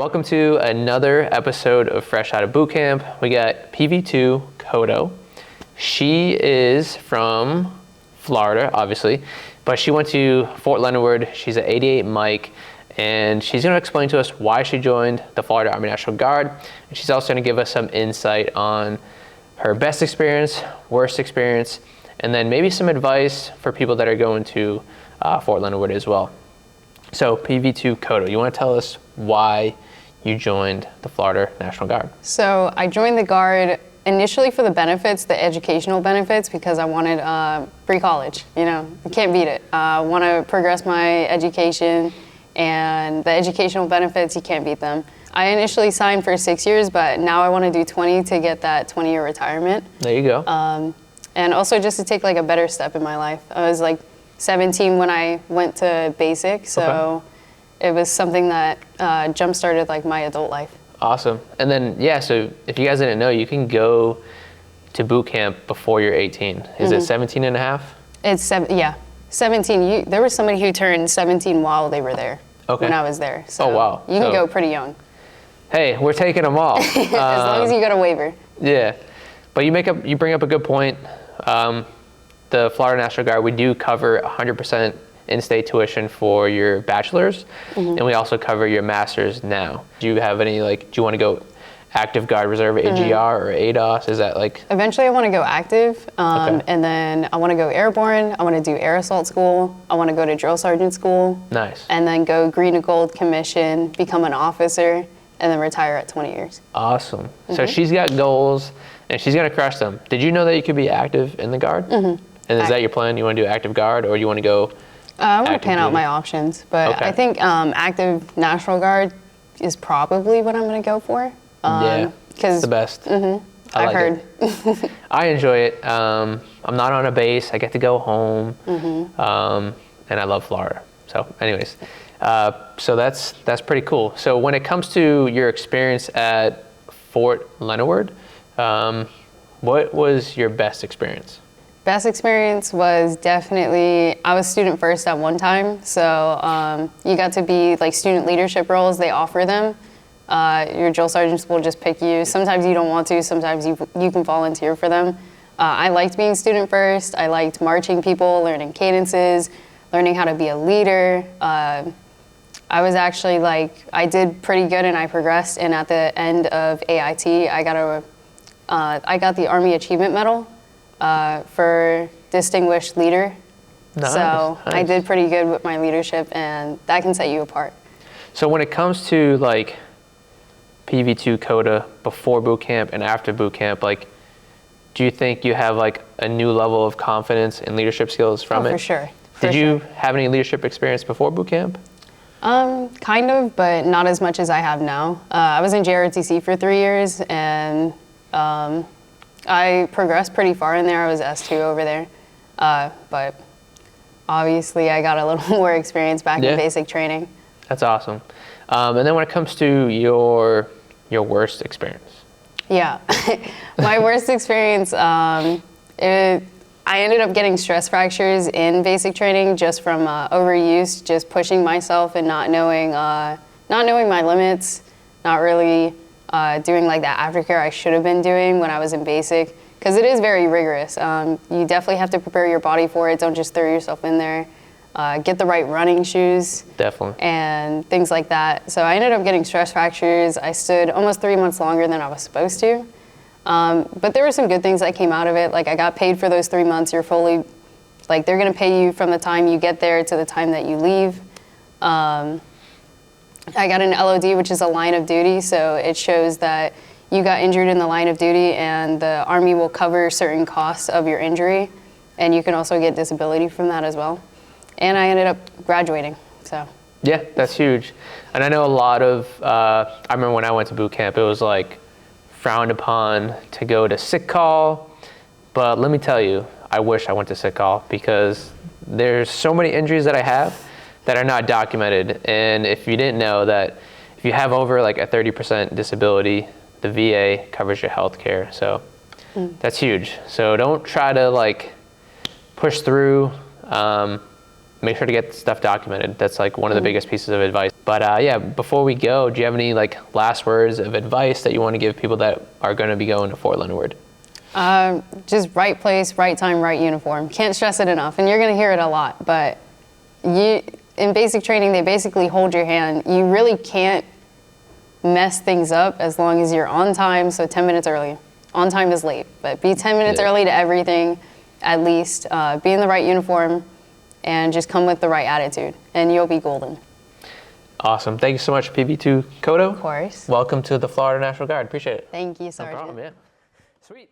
welcome to another episode of Fresh Out of Boot Camp. We got PVT CODA. She is from Florida, obviously, but she went to Fort Leonard Wood. She's an 88 Mike, and she's going to explain to us why she joined the Florida Army National Guard. And she's also going to give us some insight on her best experience, worst experience, and then maybe some advice for people that are going to Fort Leonard Wood as well. So PVT CODA, you want to tell us why you joined the Florida National Guard? So I joined the Guard initially for the benefits, the educational benefits, because I wanted free college. You know, you can't beat it. I want to progress my education, and the educational benefits, you can't beat them. I initially signed for 6 years, but now I want to do 20 to get that 20-year retirement. There you go. And also just to take like a better step in my life. I was like 17 when I went to basic, so it was something that jump-started like my adult life. Awesome. And then, yeah, so if you guys didn't know, you can go to boot camp before you're 18. Is it 17 and a half? It's 17. There was somebody who turned 17 while they were there, when I was there. So oh, wow. You can go pretty young. Hey, we're taking them all. As long as you got a waiver. Yeah. But you bring up a good point. The Florida National Guard, we do cover 100% in-state tuition for your bachelor's, and we also cover your master's now. Do you have any, do you want to go active guard reserve, AGR, or ADOS? Is that like? Eventually I want to go active, and then I want to go airborne. I want to do air assault school. I want to go to drill sergeant school. Nice. And then go green to gold commission, become an officer, and then retire at 20 years. Awesome. So she's got goals, and she's going to crush them. Did you know that you could be active in the Guard? And is that your plan? You want to do active Guard, or do you want to go I want to pan out my options, but I think active National Guard is probably what I'm going to go for. Yeah, it's the best. I've heard. I enjoy it. I'm not on a base. I get to go home, and I love Florida. So anyways, so that's pretty cool. So when it comes to your experience at Fort Leonard Wood, what was your best experience? Best experience was definitely, I was student first at one time, so you got to be like student leadership roles, they offer them. Your drill sergeants will just pick you. Sometimes you don't want to, sometimes you can volunteer for them. I liked being student first, I liked marching people, learning cadences, learning how to be a leader. I was actually I did pretty good and I progressed, and at the end of AIT, I got the Army Achievement Medal. For distinguished leader. Nice, so nice. I did pretty good with my leadership, and that can set you apart. So when it comes to PVT CODA before boot camp and after boot camp, do you think you have a new level of confidence and leadership skills from it? For sure. Did you have any leadership experience before boot camp? Kind of, but not as much as I have now. I was in JROTC for 3 years, and I progressed pretty far in there. I was S2 over there, but obviously I got a little more experience back in basic training. That's awesome. And then when it comes to your worst experience? Yeah, my worst experience, I ended up getting stress fractures in basic training just from overuse, just pushing myself and not knowing my limits, not really doing that aftercare I should have been doing when I was in basic, because it is very rigorous. You definitely have to prepare your body for it. Don't just throw yourself in there. Get the right running shoes. Definitely. And things like that. So I ended up getting stress fractures. I stood almost 3 months longer than I was supposed to. But there were some good things that came out of it. I got paid for those 3 months. You're fully, they're going to pay you from the time you get there to the time that you leave. I got an LOD, which is a line of duty, so it shows that you got injured in the line of duty, and the Army will cover certain costs of your injury, and you can also get disability from that as well. And I ended up graduating, so. Yeah, that's huge. And I know a lot of, I remember when I went to boot camp, it was frowned upon to go to sick call, but let me tell you, I wish I went to sick call, because there's so many injuries that I have that are not documented. And if you didn't know that, if you have over a 30% disability, the VA covers your health care. So that's huge. So don't try to push through. make sure to get stuff documented. That's like one of the biggest pieces of advice. But yeah, before we go, do you have any like last words of advice that you want to give people that are going to be going to Fort Leonard Wood? Just right place, right time, right uniform. Can't stress it enough, and you're going to hear it a lot, but in basic training, they basically hold your hand. You really can't mess things up as long as you're on time, so 10 minutes early. On time is late, but be 10 minutes early to everything, at least. Be in the right uniform, and just come with the right attitude, and you'll be golden. Awesome. Thank you so much, PV2 CODA. Of course. Welcome to the Florida National Guard. Appreciate it. Thank you, Sergeant. No problem, yeah. Sweet.